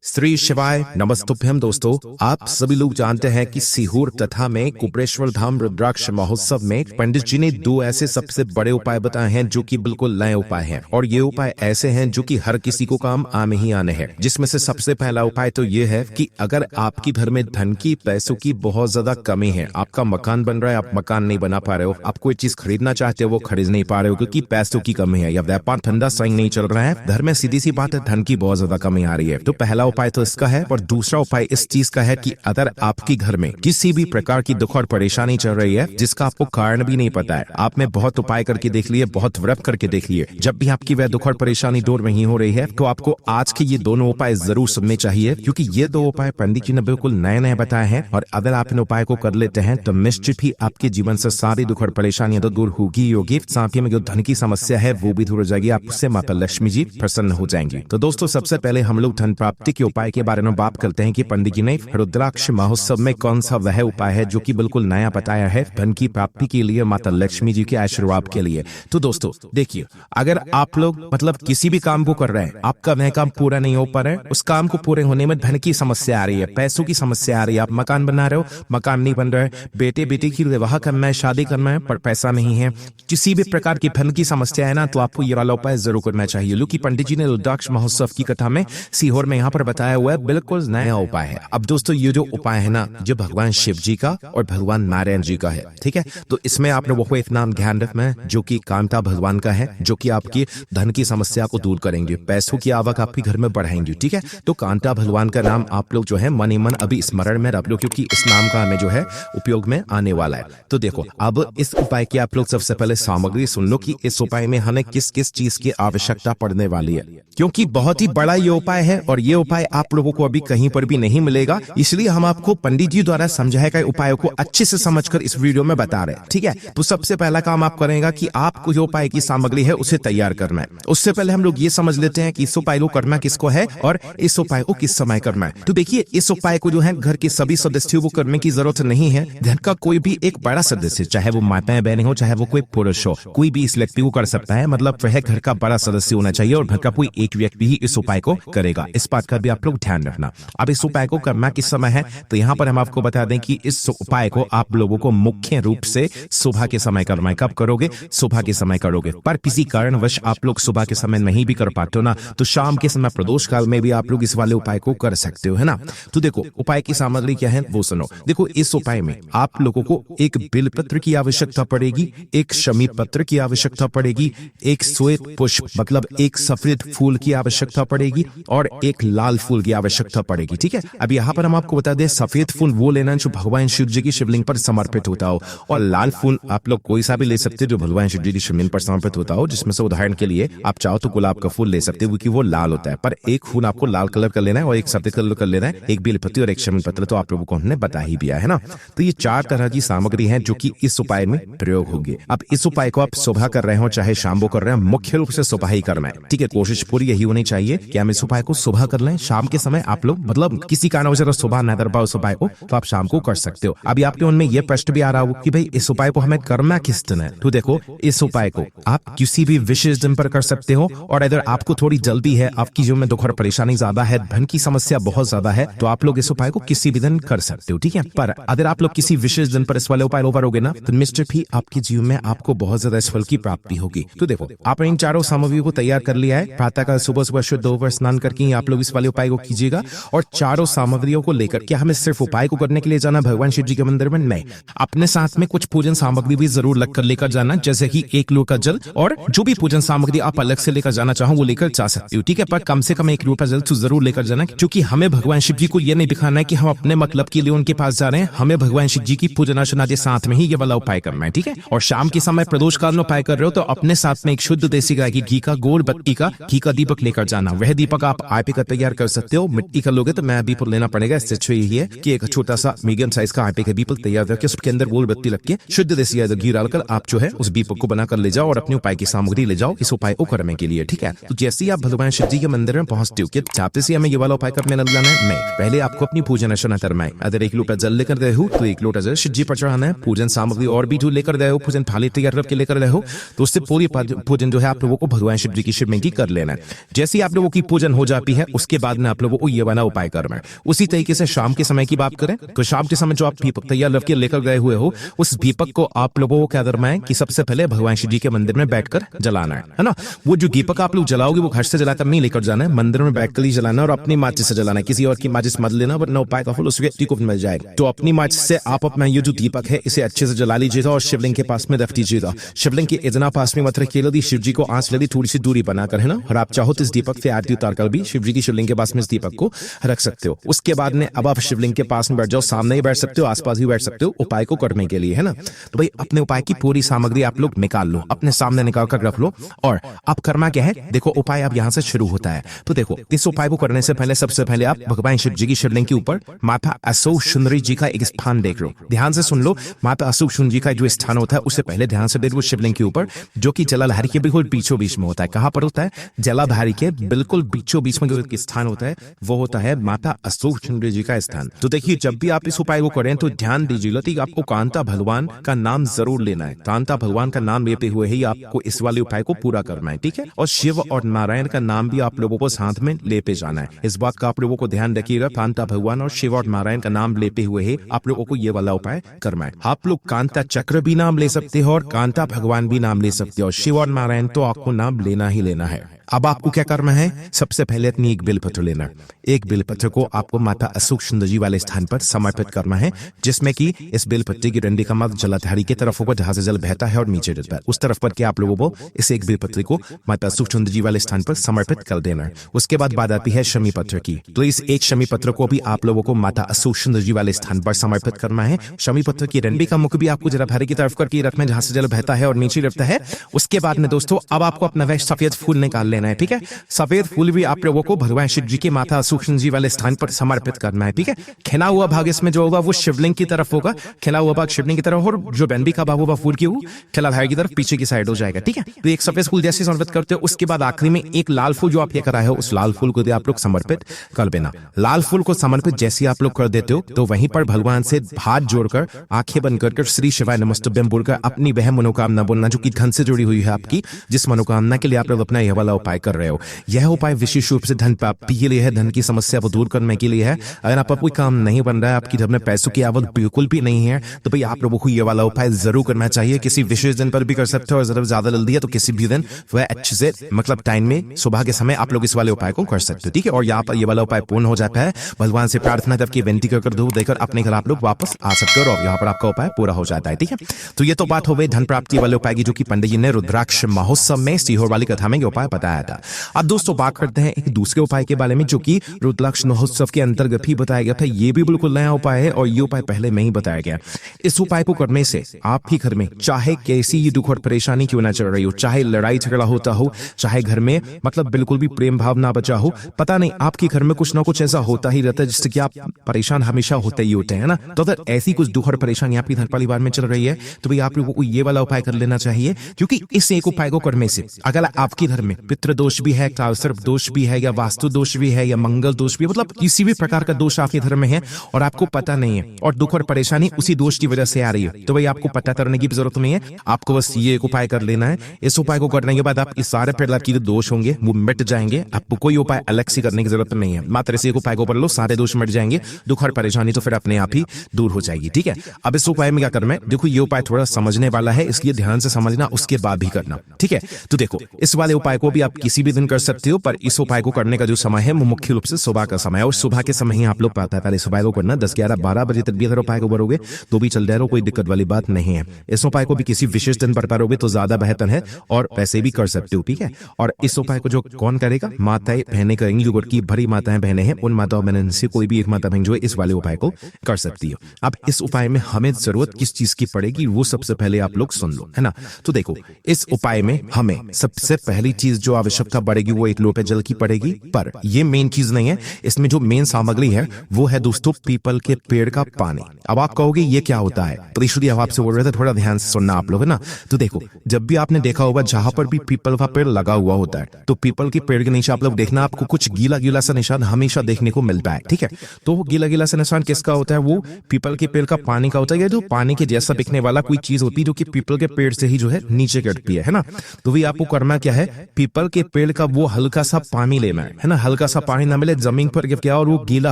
श्री शिवाय नमस्तुभ्यम। दोस्तों, आप सभी लोग जानते हैं कि सीहोर तथा में कुबेरेश्वर धाम रुद्राक्ष महोत्सव में पंडित जी ने दो ऐसे सबसे बड़े उपाय बताए हैं जो कि बिल्कुल नए उपाय हैं, और ये उपाय ऐसे हैं जो कि हर किसी को काम आने ही आने हैं। जिसमें से सबसे पहला उपाय तो ये है कि अगर आपकी घर में धन की, पैसों की बहुत ज्यादा कमी है, आपका मकान बन रहा है, आप मकान नहीं बना पा रहे हो, आप कोई चीज खरीदना चाहते हो वो खरीद नहीं पा रहे हो क्योंकि पैसों की कमी है, या व्यापार धंधा सही नहीं चल रहा है, घर में सीधी सी बात है धन की बहुत ज्यादा कमी आ रही है, तो पहला उपाय तो इसका है। और दूसरा उपाय इस चीज का है कि अगर आपकी घर में किसी भी प्रकार की दुख और परेशानी चल रही है जिसका आपको कारण भी नहीं पता है, आपने बहुत उपाय करके देख लिए, बहुत व्रत करके देख लिए, जब भी आपकी वह दुख और परेशानी दूर नहीं हो रही है, तो आपको आज के ये दोनों उपाय जरूर सुनने चाहिए, क्योंकि ये दो उपाय पंडित जी ने बिल्कुल नए नए बताए हैं। और अगर आप इन उपाय को कर लेते हैं तो निश्चित ही आपके जीवन से सारी दुख और परेशानियां तो दूर होगी होगी, साथ ही में जो धन की समस्या है वो भी दूर हो जाएगी, आपसे माता लक्ष्मी जी प्रसन्न हो जाएंगी। तो दोस्तों, सबसे पहले हम लोग धन प्राप्ति के उपाय के बारे में बात करते हैं कि पंडित जी ने रुद्राक्ष महोत्सव में कौन सा वह उपाय है जो कि बिल्कुल नया बताया है धन की प्राप्ति के लिए, माता लक्ष्मी जी के आशीर्वाद के लिए। तो दोस्तों देखिए, अगर आप लोग मतलब किसी भी काम को कर रहे हैं, आपका वह काम पूरा नहीं हो पा रहा है, उस काम को पूरे होने में धन की समस्या आ रही है, पैसों की समस्या आ रही है, आप मकान बना रहे हो, मकान नहीं बन रहा है, बेटे बेटी की विवाह करना है, शादी करना है, पर पैसा नहीं है, किसी भी प्रकार की धन की समस्या है ना, तो आपको ये वाला उपाय जरूर करना चाहिए। क्योंकि पंडित जी ने रुद्राक्ष महोत्सव की कथा में सीहोर में यहाँ पर बताया हुआ है, बिल्कुल नया उपाय है। अब दोस्तों, ये जो उपाय है ना, जो भगवान शिव जी का और भगवान नारायण जी का है, ठीक है, तो इसमें आपने वो एक नाम ध्यान रखना है जो कि कामता भगवान का है, जो कि आपकी धन की समस्या को दूर करेंगे, पैसों की आवक आपके घर में बढ़ाएंगे, ठीक है। तो कांता भगवान का नाम आप लोग जो है मन ही मन अभी स्मरण में रख लो, क्योंकि इस नाम का हमें जो है उपयोग में आने वाला है। तो देखो, अब इस उपाय की आप लोग सबसे पहले सामग्री सुन लो कि इस उपाय में हमें किस किस चीज की आवश्यकता पड़ने वाली है, क्योंकि बहुत ही बड़ा ये उपाय है और ये उपाय आप लोगों को अभी कहीं पर भी नहीं मिलेगा, इसलिए हम आपको पंडित जी द्वारा समझाए गए उपायों को अच्छे से समझकर इस वीडियो में बता रहे हैं, ठीक है। तो सबसे पहला काम आप करेंगे कि आपको जो उपाय की सामग्री है उसे तैयार करना है। उससे पहले हम लोग ये समझ लेते हैं कि इस उपाय को करना किसको है और इस उपाय को किस समय करना है। तो देखिए, इस उपाय को जो है घर के सभी सदस्यों को करने की जरूरत नहीं है। घर का कोई भी एक बड़ा सदस्य, चाहे वो माताएं बहनें हो, चाहे वो कोई पुरुष हो, कोई भी इस व्यक्ति को कर सकता है, मतलब वह घर का बड़ा सदस्य होना चाहिए और घर का कोई एक व्यक्ति ही इस उपाय को करेगा। इस बात का भी आप लोग ध्यान रखना। अब इस उपाय को करना किस समय है, तो यहाँ पर हम आपको बता दें कि इस उपाय को आप लोगों को मुख्य रूप से सुबह के समय करना है। कब करोगे? सुबह के समय करोगे। पर किसी कारणवश आप लोग सुबह के समय नहीं भी कर पाते हो ना, तो शाम के समय प्रदोष काल में भी आप लोग इस वाले उपाय को कर सकते हो, है ना। तो देखो, उपाय की सामग्री क्या है वो सुनो। देखो, इस उपाय में आप लोगों को एक बिलपत्र की आवश्यकता पड़ेगी, एक शमी पत्र की आवश्यकता पड़ेगी, एक श्वेत पुष्प मतलब एक सफेद फूल की आवश्यकता पड़ेगी और एक लाल फूल की आवश्यकता पड़ेगी, ठीक है। अब यहाँ पर हम आपको बता दें, सफेद फूल वो लेना जो भगवान शिव जी की शिवलिंग पर समर्पित होता हो, और लाल फूल आप लोग कोई सा भी ले सकते हो जो भगवान शिव जी की शिवलिंग पर समर्पित होता हो, जिसमें से उदाहरण के लिए आप चाहो तो गुलाब का फूल ले सकते हो क्योंकि वो लाल होता है, पर एक फूल आपको लाल कलर का लेना है और एक सफेद कलर का लेना है, एक बेलपत्ती और एक शमी पत्र, तो आप लोगों को हमने बता ही दिया है ना। तो ये चार तरह की सामग्री है जो कि इस उपाय में प्रयोग होगी। अब इस उपाय को आप सुबह कर रहे हो चाहे शाम को कर रहे हो, मुख्य रूप से सुबह ही करना है, ठीक है। कोशिश पूरी यही होनी चाहिए कि हम इस उपाय को सुबह कर लें। शाम के समय आप लोग मतलब किसी कारणवश अगर सुबह न कर पाओ उस उपाय को, तो आप शाम को कर सकते हो। अभी आपके मन में यह प्रश्न भी आ रहा हो कि भाई इस उपाय को हमें करना किस दिन है, तो देखो, इस उपाय को आप किसी भी विशेष दिन पर कर सकते हो, और अगर आपको थोड़ी जल्दी है, आपकी जीवन में दुख और परेशानी ज्यादा है, धन की समस्या बहुत ज्यादा है, तो आप लोग इस उपाय को किसी भी दिन कर सकते हो, ठीक है। पर अगर आप लोग किसी विशेष दिन पर इस वाले उपाय को करोगे ना, तो निश्चित ही आपके जीवन में आपको बहुत ज्यादा इस फल की प्राप्ति होगी। तो देखो, आपने इन चारों सामग्रियों को तैयार कर लिया है। प्रातः काल सुबह सुबह शुद्ध होकर स्नान करके आप लोग इस वाले उपाय को कीजिएगा, और चारों सामग्रियों को लेकर क्या हमें सिर्फ उपाय को करने के लिए जाना भगवान शिव जी के मंदिर में? नहीं, अपने साथ में कुछ पूजन सामग्री भी जरूर लेकर जाना, जैसे कि 1 लोटा जल, और जो भी पूजन सामग्री आप अलग से लेकर जाना चाहो वो लेकर जा सकते हो, ठीक है। पर कम से कम 1 लोटा जल तो जरूर लेकर जाना, क्योंकि हमें भगवान शिव जी को यह नहीं दिखाना है कि हम अपने मतलब के लिए उनके पास जा रहे हैं, हमें भगवान शिव जी की पूजन अर्चना के साथ में ही ये वाला उपाय करना है, ठीक है। और शाम के समय प्रदोष काल में उपाय कर रहे हो तो अपने साथ में एक शुद्ध देसी गाय की घी का गोल बत्ती का घी का दीपक लेकर जाना। वह दीपक आप आटे का तैयार कर सकते हो, मिट्टी का लोगे तो मैं दीपक लेना पड़ेगा। इससे अच्छा यही है कि एक छोटा सा मीडियम साइज का आटे का दीपक तैयार करके उसके अंदर गोल बत्ती लग के शुद्ध देसी घी डालकर आप जो है उस दीपक को बनाकर ले जाओ और अपने उपाय की सामग्री ले जाओ इस उपाय को करने के लिए, ठीक है। तो जैसे ही आप भगवान शिव जी के मंदिर में पहुंचते हो, कि चाहते से हमें ये वाला उपाय करने लगना है, नहीं, पहले आपको अपनी पूजन अर्चना करना है। अगर 1 लोटा जल लेकर गए हो तो 1 लोटा जल शिव जी पर चढ़ाना है। पूजन सामग्री और भी जो लेकर गए हो, पूजन थाली तैयार करके लेकर गए हो, तो उससे पूरी पूजन जो है आप लोगों को भगवान शिव जी की शिवलिंग की कर लेना है। जैसे ही आप लोगों की पूजन हो जाती है, उसके बाद में आप लोगों को ये वाला उपाय करना है। उसी तरीके से शाम के समय की बात करें तो शाम के समय जो आप दीपक तैयार रख के लेकर गए हुए हो, उस दीपक को आप लोगों को क्या करना है कि सबसे पहले भगवान शिव जी के मंदिर में बैठकर जलाना है ना। वो जो दीपक आप लोग जलाओगे वो घर से जलाकर नहीं लेकर जाना है, मंदिर में बैठकर ही जलाना है और अपनी माचिस से जलाना है। किसी और की माचिस मत लेना, वरना उपाय का फल उस व्यक्ति को मिल जाएगा। तो अपनी माचिस से आप अपना ये जो दीपक है इसे अच्छे से जला लीजिएगा और शिवलिंग के पास में रख दीजिएगा। शिवलिंग के इतना पास में मत रखिएगा कि शिव जी को आंच लगी, थोड़ी सी दूरी बनाकर, है ना। और आप चाहो तो इस दीपक से आरती उतार कर भी शिव जी की शिवलिंग के पास में इस दीपक को रख सकते हो। उसके बाद में अब आप शिवलिंग के पास में बैठ जाओ, सामने ही बैठ सकते हो, आसपास ही बैठ सकते हो उपाय को करने के लिए, है ना। तो भाई अपने उपाय की पूरी सामग्री आप लोग निकाल लो, अपने सामने निकाल कर रख लो। और अब करना क्या है, देखो उपाय अब यहाँ से शुरू होता है। तो देखो इस उपाय को करने से पहले सबसे पहले आप भगवान शिव जी की शिवलिंग के ऊपर माता अशोक सुंदरी जी का एक स्थान देख लो, ध्यान से सुन लो। माता अशोक सुंदरी जी का जो स्थान होता है उसे पहले ध्यान से देख लो शिवलिंग के ऊपर, जो कि जलाधारी के बिल्कुल बीचों बीच में होता है। कहां पर होता है, जलाधारी के बिल्कुल बीचों बीच में जो स्थान होता है वो होता है माता अशोक सुंदरी जी का स्थान। तो देखिए जब भी आप इस उपाय को करें तो ध्यान दीजिएगा कि आपको कांता भगवान का नाम जरूर लेना है। कांता भगवान का नाम लेते हुए ही आपको इस वाले उपाय को पूरा करना है, ठीक है। और शिव और नारायण का नाम भी आप लोगों को साथ में लेते जाना है। इस बात का आप लोगों को ध्यान रखिएगा, कांता भगवान और शिव और नारायण का नाम लेते हुए ही आप लोगों को ये वाला उपाय करना है। आप लोग कांता चक्र भी नाम ले सकते हो और कांता भगवान भी नाम ले सकते हो। शिव और नारायण तो आपको नाम लेना ही लेना है। अब आपको क्या करना है, सबसे पहले अपनी एक बेलपत्र लेना। एक बेलपत्र को आपको माता अशोक सुंदर जी वाले स्थान पर समर्पित करना है, जिसमें कि इस बेलपत्र की डंडी का मार्ग जलाधारी की तरफ होगा जहां से जल बहता है और नीचे गिरता है। उस तरफ पर के आप लोगों को इस एक बेलपत्र को माता अशोक सुंदर जी वाले स्थान पर समर्पित कर देना है। उसके बाद बात आती है शमी पत्र की। तो इस एक शमी पत्र को भी आप लोगों को माता अशोक सुंदर जी वाले स्थान पर समर्पित करना है। शमी पत्र की डंडी का मुख भी आपको जलाधारी की तरफ करके रखना है जहां से जल बहता है और नीचे गिरता है। उसके बाद में दोस्तों अब आपको अपना वह सफेद फूल निकाल लेना है, ठीक है। सफेद फूल भी आप लोगों को भगवान शिव जी के माता अशोक सुंदर जी वाले स्थान पर समर्पित करना है, ठीक है। खिला हुआ भाग इसमें जो होगा वो शिवलिंग की तरफ होगा, खिला हुआ भाग शिवलिंग की तरफ, और जो डंडी का भाग होगा फूल की वो खिलाधारी की तरफ पीछे की साइड हो जाएगा, ठीक है। तो एक सफेद फूल जैसे समर्पित करते हो, उसके बाद आखिरी में एक लाल फूल जो आप ये कराए हो उस लाल फूल को आप लोग समर्पित कर देना। लाल फूल को समर्पित जैसे आप लोग कर देते हो तो वहीं पर भगवान से हाथ जोड़कर आंखें बंद कर श्री शिवाय नमस्तुभ्यम बोलकर अपनी वह मनोकामना बोलना जो कि धन से जुड़ी हुई है आपकी, जिस मनोकामना के लिए आप लोग अपना यह वाला उपाय कर रहे हो। यह उपाय विशेष रूप से धन प्राप्ति के लिए है, धन की समस्या को दूर करने के लिए है। अगर आपका कोई काम नहीं बन रहा है, आपकी घर में पैसों की आवक बिल्कुल भी नहीं है, तो भाई आप लोगों को ये वाला उपाय जरूर करना चाहिए। किसी विशेष दिन पर भी कर सकते हो, और जरा ज्यादा जल्दी है तो किसी भी दिन वह अच्छे से मतलब टाइम में सुबह के समय आप लोग इस वाले उपाय को कर सकते हो, ठीक है। और यहाँ पर ये वाला उपाय पूर्ण हो जाता है। भगवान से प्रार्थना करके विनती कर दूर देकर अपने घर आप लोग वापस आ सकते हो और यहाँ पर आपका उपाय पूरा हो जाता है, ठीक है। तो ये तो बात हो गई धन प्राप्ति वाले उपाय की, जो कि पंडित जी ने रुद्राक्ष महोत्सव में सीहोर वाली कथा में उपाय बताया था। अब दोस्तों बात करते हैं एक दूसरे उपाय के बारे में जो कि रुद्राक्ष महोत्सव के अंतर्गत ही बताया गया था। ये भी बिल्कुल नया उपाय है और ये उपाय पहले में ही बताया गया। इस उपाय को करने से आप ही घर में चाहे कैसी ही दुख और परेशानी क्यों ना चल रही हो, चाहे लड़ाई झगड़ा होता हो, चाहे घर में मतलब बिल्कुल भी प्रेम भाव ना बचा हो, पता नहीं आपके घर में कुछ ना कुछ ऐसा होता ही रहता है जिससे कि आप परेशान हमेशा होते ही होते हैं ना। तो अगर ऐसी कुछ दुख और परेशानी आपके घर परिवार में चल रही है तो भाई आप लोगों को ये वाला उपाय कर लेना चाहिए, क्योंकि इस एक उपाय को करने से अगर आपके घर में पितृ दोष भी है, कालसर्प दोष भी है, या वास्तु दोष भी है, या मंगल दोष भी है, मतलब किसी भी प्रकार का दोष आपके घर में है और आपको पता नहीं है और दुख और परेशानी उसी दोष की वजह से आ रही है, तो भाई आपको पता करने की जरूरत नहीं है, आपको बस ये एक उपाय कर लेना है। इस उपाय को करने के बाद आप इस सारे प्रकार की जो दोष होंगे वो मिट जाएंगे। आपको कोई उपाय अलग से करने की जरूरत नहीं है, मात्र इस एक उपाय को कर लो, सारे दोष मिट जाएंगे, दुख और परेशानी तो फिर अपने आप ही दूर हो जाएगी, ठीक है। अब इस उपाय में क्या करना है, देखो ये उपाय थोड़ा समझने वाला है, इसलिए ध्यान से समझना, उसके बाद भी करना, ठीक है। तो देखो इस वाले उपाय को भी आप किसी भी दिन कर सकते हो, पर इस उपाय को करने का जो समय है वो मुख्य रूप से सुबह का समय है, और सुबह के समय ही आप लोग पाता है इस उपाय को करना। 10, 11, 12 बजे तक भी अगर उपाय को करोगे तो भी चल जाएगा, कोई दिक्कत वाली बात नहीं है। इस उपाय को भी किसी विशेष दिन पर करोगे तो ज्यादा बेहतर है, और वैसे भी कर सकते हो, ठीक है। और इस उपाय को जो कौन करेगा, माताएं बहनें करेंगी, जो की भरी माताएं बहनें हैं, उन माताओं बहनों से कोई भी एक माता बहन जो है इस वाले उपाय को कर सकती है। अब इस उपाय में हमें जरूरत किस चीज की पड़ेगी वो सबसे पहले आप लोग सुन लो, है ना। तो देखो इस उपाय में हमें सबसे पहली चीज जो आवश्यकता पड़ेगी वो एक लोटे जल की पड़ेगी, पर ये मेन चीज नहीं है। इसमें जो मेन सामग्री है वो है दोस्तों पीपल के पेड़ का पानी। अब आप कहोगे ये क्या होता है, तो इसलिए आपसे बोल रहे थे थोड़ा ध्यान से सुनना आप लोग, है ना। तो देखो जब भी आपने देखा होगा जहां पर भी पीपल का पेड़ लगा हुआ होता है तो पीपल के पेड़ के नीचे आप लोग देखना आपको कुछ गीला गीला सा निशान हमेशा देखने को मिलता है, ठीक है। तो वो गीला गीला सा निशान किसका होता है, वो पीपल के पेड़ का पानी का होता है, जो पानी के जैसा दिखने वाला कोई चीज होती है जो कि पीपल के पेड़ से ही जो है नीचे गिरती है ना। तो भी आपको करना क्या है, पीपल के पेड़ का वो हल्का सा पानी लेना है ना, हल्का सा पानी ना मिले जमीन पर क्या और वो गीला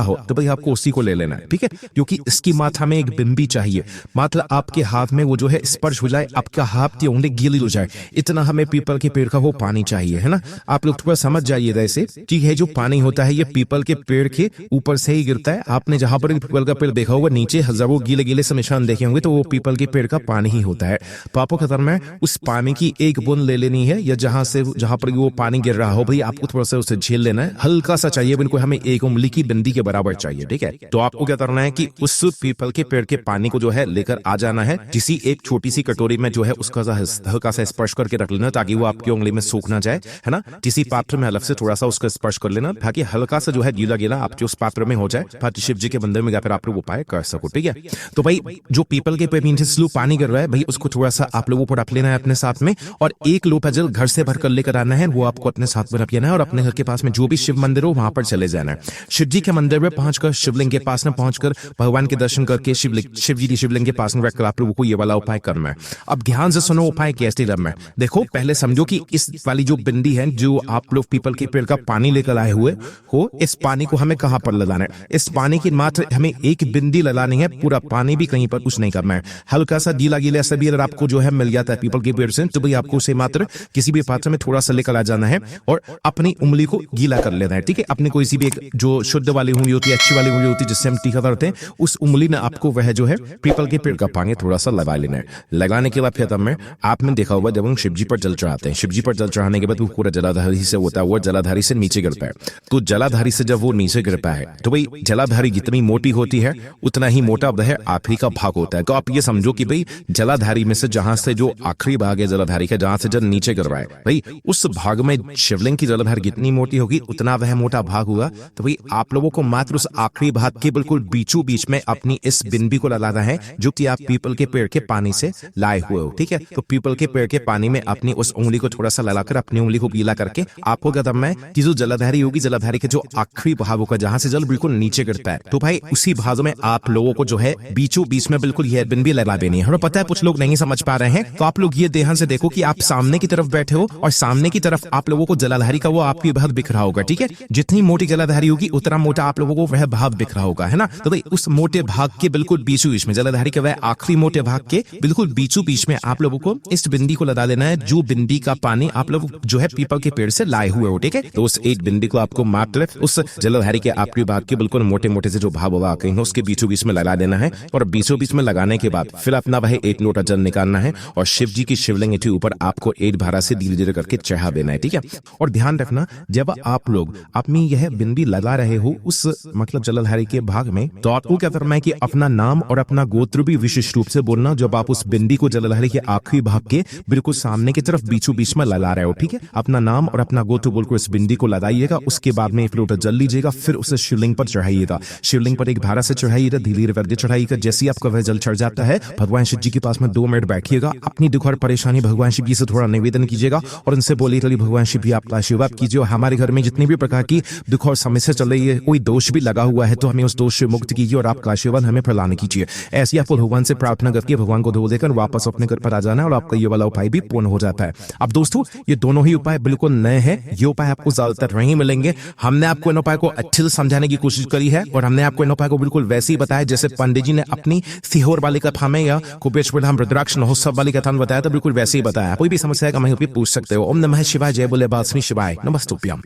हो तो भाई आपको उसी को ले लेना है, ठीक है। क्योंकि इसकी माथा में एक बिंबी चाहिए, मतलब आपके हाथ में वो जो है स्पर्श हो जाए, आपका हाथ की उंगली गीली हो जाए, इतना हमें पीपल के पेड़ का वो पानी चाहिए, है ना। आप लोग थोड़ा समझ जाइएगा ऐसे, ठीक है। जो पानी होता है ये पीपल के पेड़ के ऊपर से ही गिरता है। आपने जहां पर पीपल का पेड़ देखा होगा नीचे हजारों गीले गीले से निशान देखे होंगे, तो वो पीपल के पेड़ का पानी ही होता है। तो आपको खतर में उस पानी की एक बूंद ले लेनी है, या जहां पर वो पानी गिर रहा हो भाई आपको थोड़ा सा उसे झेल लेना है, हल्का सा चाहिए, बिल्कुल हमें एक उंगली की बिंदी के बराबर चाहिए, ठीक है। तो आपको क्या करना है कि उस पीपल के पेड़ के पानी को जो है लेकर आ जाना है, किसी एक छोटी सी कटोरी में जो है उसका हल्का सा स्पर्श करके रख लेना ताकि वो आपकी उंगली में सूख ना जाए, है ना। किसी पात्र में अलग से थोड़ा सा उसका स्पर्श कर लेना ताकि हल्का सा जो है गीला गीला आपके उस पात्र में हो जाए, ताकि शिव जी के मंदिर में जाकर आप लोग उपाय कर सको, ठीक है। तो भाई जो पीपल के पेड़ से स्लो पानी गिर रहा है भाई उसको थोड़ा सा आप लोगों को रख लेना है अपने साथ में, और एक लोटा जल घर से भर कर लेकर आना है, वो आपको अपने साथ में रख लेना है, और अपने घर के पास में जो भी शिव मंदिर हो वहां पर चले जाना है। शिव जी के मंदिर में पहुंचकर शिवलिंग के पास में पहुंचकर भगवान के दर्शन करके शिव जी की शिवलिंग के पास में रखकर आप लोगों को ये वाला उपाय करना है। अब ध्यान से सुनो उपाय कैसे करना है। देखो पहले समझो कि इस वाली जो बिंदी है जो आप लोग पीपल के पेड़ का पानी लेकर आए हुए हो, इस पानी को हमें कहां पर लगाना है। इस पानी की मात्र हमें एक बिंदी लगानी है, पूरा पानी भी कहीं पर कुछ नहीं करना है। हल्का सा गीला गीला ऐसा भी अगर आपको जो है मिल जाता है पीपल के पेड़ से, तो भाई आपको उसे मात्र किसी भी पात्र में थोड़ा सा लेकर आ जाना है और अपनी उंगली को गीला कर लेना है, ठीक है। अपनी कोई सी भी एक जो शुद्ध वाली उंगली होती है, अच्छी वाली उंगली होती है जिससे हम टीका करते हैं, उस उंगली में आपको वह जो है पीपल के पेड़ का पानी थोड़ा सा लगा लेना है। लगाने के बाद फिर तब में आपने देखा होगा जब हम शिव जी पर जल चढ़ाते हैं, शिव जी पर जल चढ़ाने के बाद वो पूरा जलाधारी से होता है, वो जलाधारी से नीचे गिरता है। तो जलाधारी से जब वो नीचे गिरता है तो भाई जलाधारी जितनी मोटी होती है उतना ही मोटा वह आखिरी का भाग होता है। तो आप ये समझो कि भाई जलाधारी में से जहां से जो आखिरी भाग है जलाधारी का, जहां से जल नीचे गिर रहा है भाई उस भाग में शिवलिंग की जलाधार जितनी मोटी होगी उतना वह मोटा भाग हुआ। तो भाई आप लोगों को मात्र उस आखिरी भाग के बिल्कुल बीचों बीच में अपनी इस बिंदी को लगाना है जो कि आप पीपल के पेड़ के पानी से लाए हुए हो, ठीक है। तो पीपल के पेड़ के पानी में अपनी उस उंगली को थोड़ा सा लगाकर अपनी उंगली को गीला करके आपको क्या करना है कि जो जलाधारी होगी, जलाधारी के जो आखिरी भाग होगा जहां से जल बिल्कुल नीचे गिरता है, तो भाई उसी भाग में आप लोगों को जो है बीचों बीच में बिल्कुल यह बिंदी लगा देनी है। हमें पता है कुछ लोग नहीं समझ पा रहे हैं, तो आप लोग ये ध्यान से देखो कि आप सामने की तरफ बैठे हो और सामने की तरफ आप लोगों को जलाधारी का वो आपकी भाग दिख रहा होगा, ठीक है। जितनी मोटी जलाधारी होगी उतना मोटा आप लोगों को वह भाग दिख रहा होगा, है ना। तो भाई उस मोटे भाग के बिल्कुल बीचों बीच में जलाधारी के वह आखिरी मोटे भाग के बिल्कुल बीचों बीच में आप लोगों को इस बिंदी को लगा देना है, जो बिंदी का पानी आप लोग जो है पीपल के पेड़ से लाए हुए हो, ठीक है। तो उस एक बिंदी को आपको मात्र उस जलाधारी के आखिरी भाग के बिल्कुल मोटे मोटे से जो भाग होगा कहीं उसके बीचों बीच में लगा देना है, और बीचों बीच में लगाने के बाद फिर अपना वह एक लोटा जल निकालना है और शिव जी की शिवलिंग के ऊपर आपको एक भारा से धीरे धीरे करके चढ़ा देना है, ठीक है। और ध्यान रखना जब आप लोग अपनी यह बिंदी लगा रहे हो उस मतलब जलाधारी के भाग में, तो आपको क्या करना है कि अपना नाम और अपना गोत्र भी विशेष रूप से बोलना जब आप उस बिंदी को जलाधारी के आखिरी भाग के बिल्कुल सामने की तरफ बीचों बीच में लगा रहे हो, ठीक है। अपना नाम और अपना गोत्र बोलकर इस बिंदी को लगाइएगा, उसके बाद में एक लोटा जल लीजिएगा, फिर उसे शिवलिंग पर चढ़ाइएगा। शिवलिंग पर एक भारा से चढ़ाइएगा, धीरे धीरे करके चढ़ाइएगा। जैसे ही आपका वह जल चढ़ जाता है भगवान शिव जी के पास में 2 मिनट बैठिएगा, अपनी दुख और परेशानी भगवान शिव जी से थोड़ा निवेदन कीजिएगा और उनसे बोलिए भगवान शिव जी आपका आशीर्वाद कीजिए, हमारे घर में जितनी भी प्रकार की दुख और समस्या चल रही है, कोई दोष भी लगा हुआ है तो हमें उस दोष से मुक्त कीजिए और आपका आशीर्वाद हमें प्रदान कीजिए। ऐसी आपको भगवान से प्रार्थना करके भगवान को धो देकर वापस अपने घर पर आ जाना है और आपका ये वाला उपाय भी पूर्ण हो जाता है। अब दोस्तों ये दोनों ही उपाय बिल्कुल नए हैं, ये उपाय आपको ज्यादातर नहीं मिलेंगे। हमने आपको इन उपाय को अच्छे से समझाने की कोशिश करी है और हमने आपको इन उपाय को बिल्कुल वैसे ही बताया जैसे पंडित जी ने अपनी सीहोर वाली कथा में या कुबेश्वर धाम रुद्राक्ष महोत्सव वाली कथा में बताया, तो बिल्कुल वैसे ही बताया। कोई भी समस्या का मैं पूछ सकते हो। ओम नमः शिवाय, जय बोले बाल श्री शिवाय, नमस्तुभ्यम।